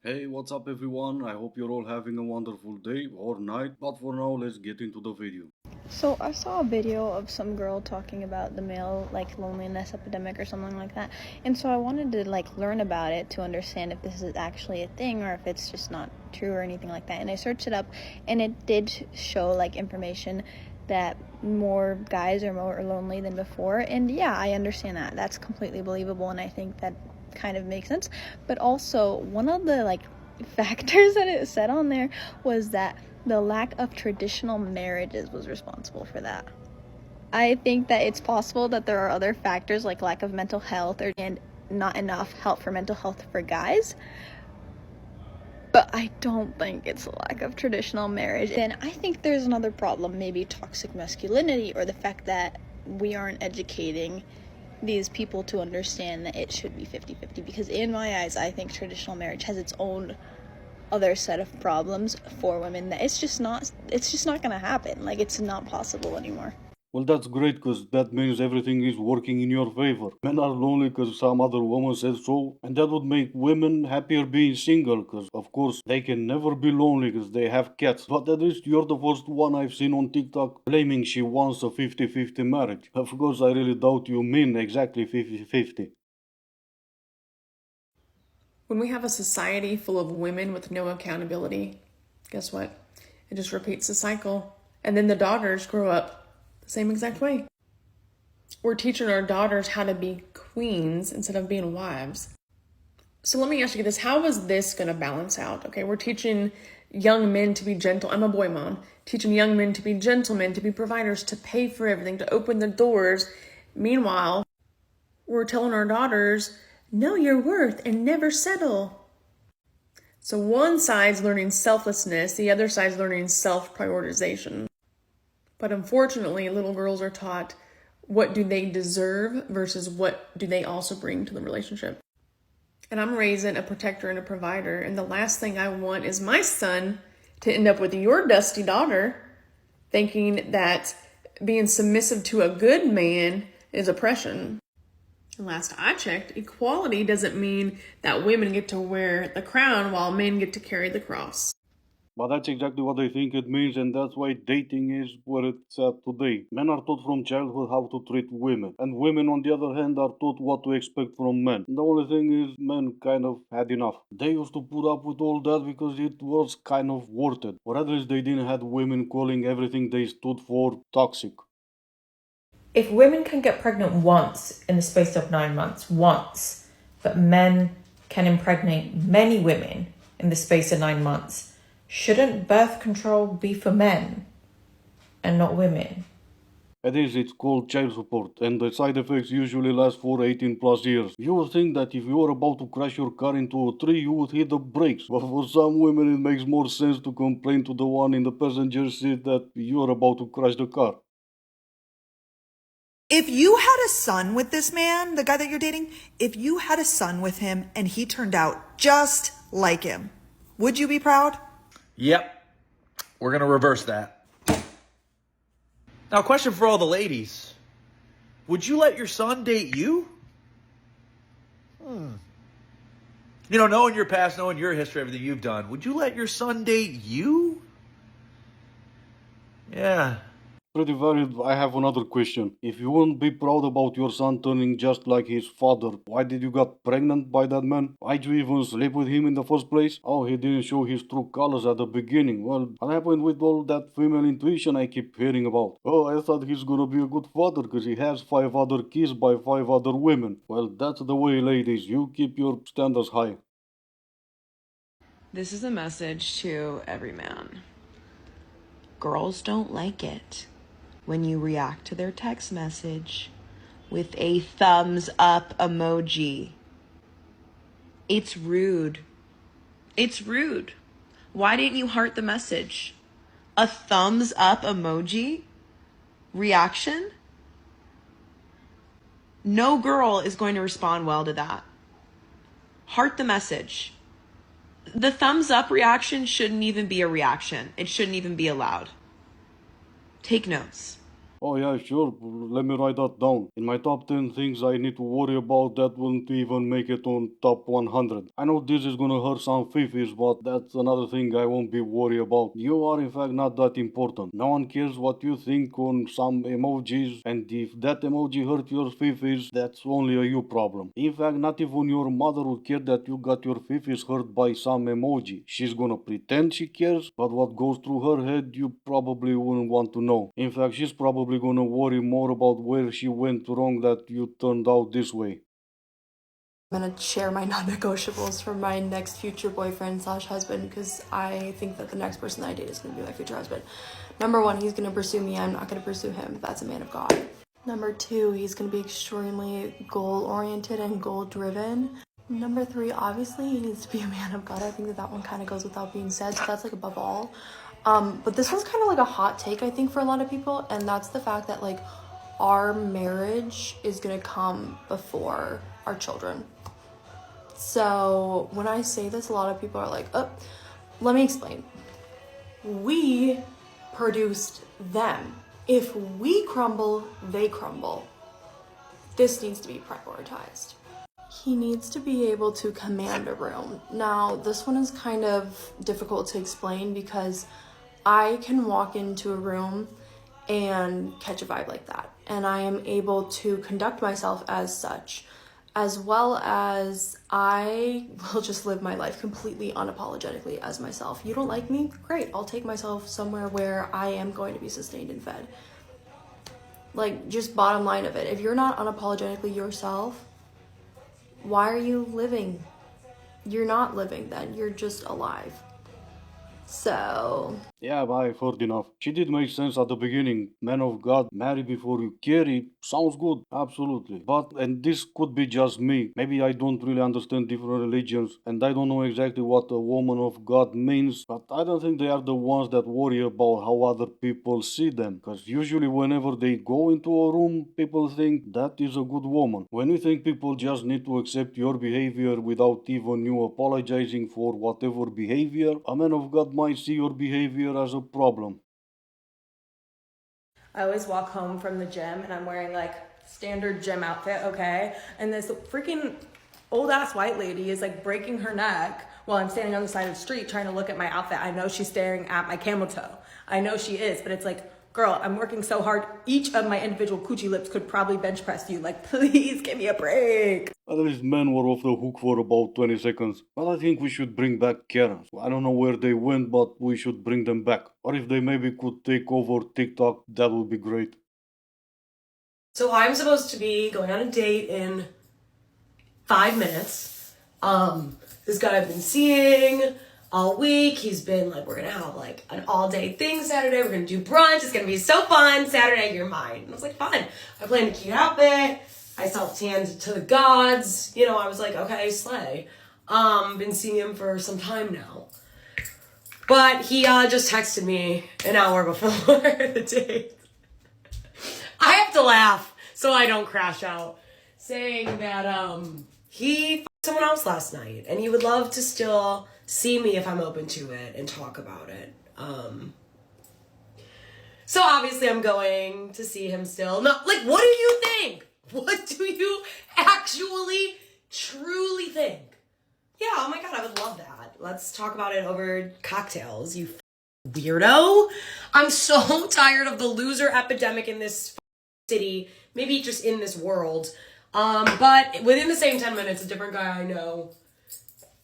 Hey, what's up everyone? I hope you're all having a wonderful day or night, but for now, let's get into the video. So I saw a video of some girl talking about the male loneliness epidemic or something like that. And so I wanted to learn about it to understand if this is actually a thing or if it's just not true or anything like that. And I searched it up and it did show information that more guys are more lonely than before. And yeah, I understand that. That's completely believable and I think that kind of makes sense. But also one of the factors that it said on there was that the lack of traditional marriages was responsible for that. I think that it's possible that there are other factors like lack of mental health and not enough help for mental health for guys. But I don't think it's a lack of traditional marriage. And I think there's another problem, maybe toxic masculinity or the fact that we aren't educating these people to understand that it should be 50-50, because in my eyes I think traditional marriage has its own other set of problems for women that it's just not going to happen. It's not possible anymore. Well, that's great because that means everything is working in your favor. Men are lonely because some other woman said so, and that would make women happier being single because, of course, they can never be lonely because they have cats. But at least you're the first one I've seen on TikTok claiming she wants a 50-50 marriage. Of course, I really doubt you mean exactly 50-50. When we have a society full of women with no accountability, guess what? It just repeats the cycle. And then the daughters grow up the same exact way. We're teaching our daughters how to be queens instead of being wives. So let me ask you this. How is this going to balance out? Okay, we're teaching young men to be gentle. I'm a boy mom. Teaching young men to be gentlemen, to be providers, to pay for everything, to open the doors. Meanwhile, we're telling our daughters, know your worth and never settle. So one side's learning selflessness, the other side's learning self-prioritization. But unfortunately, little girls are taught what do they deserve versus what do they also bring to the relationship. And I'm raising a protector and a provider, and the last thing I want is my son to end up with your dusty daughter thinking that being submissive to a good man is oppression. And last I checked, equality doesn't mean that women get to wear the crown while men get to carry the cross. But that's exactly what I think it means, and that's why dating is where it's at today. Men are taught from childhood how to treat women, and women, on the other hand, are taught what to expect from men. The only thing is, men kind of had enough. They used to put up with all that because it was kind of worth it, or at least they didn't have women calling everything they stood for toxic. If women can get pregnant once in the space of 9 months, once, but men can impregnate many women in the space of 9 months, shouldn't birth control be for men and not women? It is, it's called child support, and the side effects usually last for 18 plus years. You would think that if you were about to crash your car into a tree, you would hit the brakes, but for some women it makes more sense to complain to the one in the passenger seat that you are about to crash the car. If you had a son with this man, the guy that you're dating, if you had a son with him and he turned out just like him, would you be proud? Yep. We're going to reverse that. Now, question for all the ladies. Would you let your son date you? Knowing your past, knowing your history, everything you've done, would you let your son date you? Yeah. Pretty valid. I have another question. If you wouldn't be proud about your son turning just like his father, why did you get pregnant by that man? Why'd you even sleep with him in the first place? Oh, he didn't show his true colors at the beginning. Well, what happened with all that female intuition I keep hearing about? Oh, I thought he's gonna be a good father because he has 5 other kids by 5 other women. Well, that's the way, ladies. You keep your standards high. This is a message to every man. Girls don't like it when you react to their text message with a thumbs up emoji. It's rude. It's rude. Why didn't you heart the message? A thumbs up emoji? Reaction? No girl is going to respond well to that. Heart the message. The thumbs up reaction shouldn't even be a reaction. It shouldn't even be allowed. Take notes. Oh yeah, sure. Let me write that down. In my top 10 things I need to worry about, that wouldn't even make it on top 100. I know this is gonna hurt some fifis, but that's another thing I won't be worried about. You are in fact not that important. No one cares what you think on some emojis, and if that emoji hurt your fifis, that's only a you problem. In fact, not even your mother would care that you got your fifis hurt by some emoji. She's gonna pretend she cares, but what goes through her head you probably wouldn't want to know. In fact, she's probably gonna worry more about where she went wrong that you turned out this way. I'm gonna share my non-negotiables for my next future boyfriend slash husband because I think that the next person that I date is gonna be my future husband. Number one, he's gonna pursue me. I'm not gonna pursue him. That's a man of God. Number two, he's gonna be extremely goal-oriented and goal-driven. Number three, obviously he needs to be a man of God. I think that one kind of goes without being said, so that's like above all. But this one's kind of like a hot take, I think, for a lot of people, and that's the fact that like our marriage is gonna come before our children. So when I say this, a lot of people are like, oh, let me explain. We produced them. If we crumble, they crumble. This needs to be prioritized. He needs to be able to command a room. Now, this one is kind of difficult to explain because I can walk into a room and catch a vibe like that. And I am able to conduct myself as such, as well as I will just live my life completely unapologetically as myself. You don't like me? Great. I'll take myself somewhere where I am going to be sustained and fed. Like, just bottom line of it. If you're not unapologetically yourself, why are you living? You're not living then. You're just alive. So... Yeah, but I've heard enough. She did make sense at the beginning. Man of God, marry before you carry. Sounds good, absolutely. But, and this could be just me, maybe I don't really understand different religions, and I don't know exactly what a woman of God means, but I don't think they are the ones that worry about how other people see them. Because usually whenever they go into a room, people think that is a good woman. When you think people just need to accept your behavior without even you apologizing for whatever behavior, a man of God might see your behavior as a problem. I always walk home from the gym and I'm wearing like standard gym outfit, okay? And this freaking old ass white lady is like breaking her neck while I'm standing on the side of the street trying to look at my outfit. I know she's staring at my camel toe. I know she is, but it's like, girl, I'm working so hard. Each of my individual coochie lips could probably bench press you. Like, please give me a break. At least men were off the hook for about 20 seconds. But I think we should bring back Karens. I don't know where they went, but we should bring them back. Or if they maybe could take over TikTok, that would be great. So I'm supposed to be going on a date in 5 minutes. This guy I've been seeing all week. He's been like, we're gonna have like an all-day thing Saturday. We're gonna do brunch. It's gonna be so fun. Saturday, you're mine. And I was like, fun. I planned a cute outfit. I self-tanned to the gods. You know, I was like, okay, slay. Been seeing him for some time now. But he just texted me an hour before the date. I have to laugh so I don't crash out. Saying that he fucked someone else last night. And he would love to still see me if I'm open to it and talk about it. So obviously I'm going to see him still. No, like, what do you think? What do you actually, truly think? Yeah, oh my God, I would love that. Let's talk about it over cocktails, you weirdo. I'm so tired of the loser epidemic in this city, maybe just in this world. But within the same 10 minutes, a different guy I know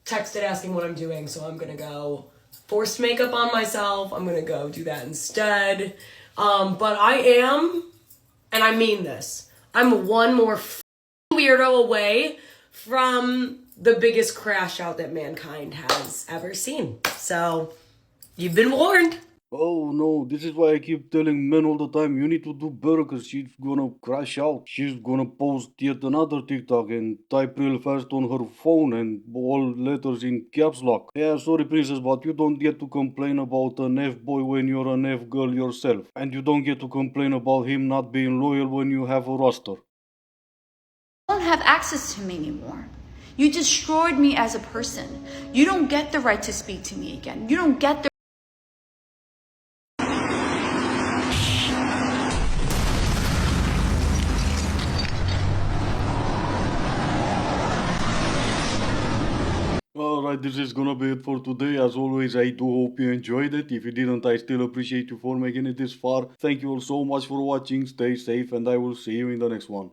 texted asking what I'm doing, so I'm gonna go forced makeup on myself. I'm gonna go do that instead. But I am, and I mean this, I'm one more weirdo away from the biggest crash out that mankind has ever seen. So, you've been warned. Oh no, this is why I keep telling men all the time, you need to do better because she's gonna crash out. She's gonna post yet another TikTok and type real fast on her phone and all letters in caps lock. Yeah, sorry princess, but you don't get to complain about an F-boy when you're an F-girl yourself. And you don't get to complain about him not being loyal when you have a roster. You don't have access to me anymore. You destroyed me as a person. You don't get the right to speak to me again. You don't get the Alright, this is gonna be it for today. As always, I do hope you enjoyed it. If you didn't, I still appreciate you for making it this far. Thank you all so much for watching. Stay safe, and I will see you in the next one.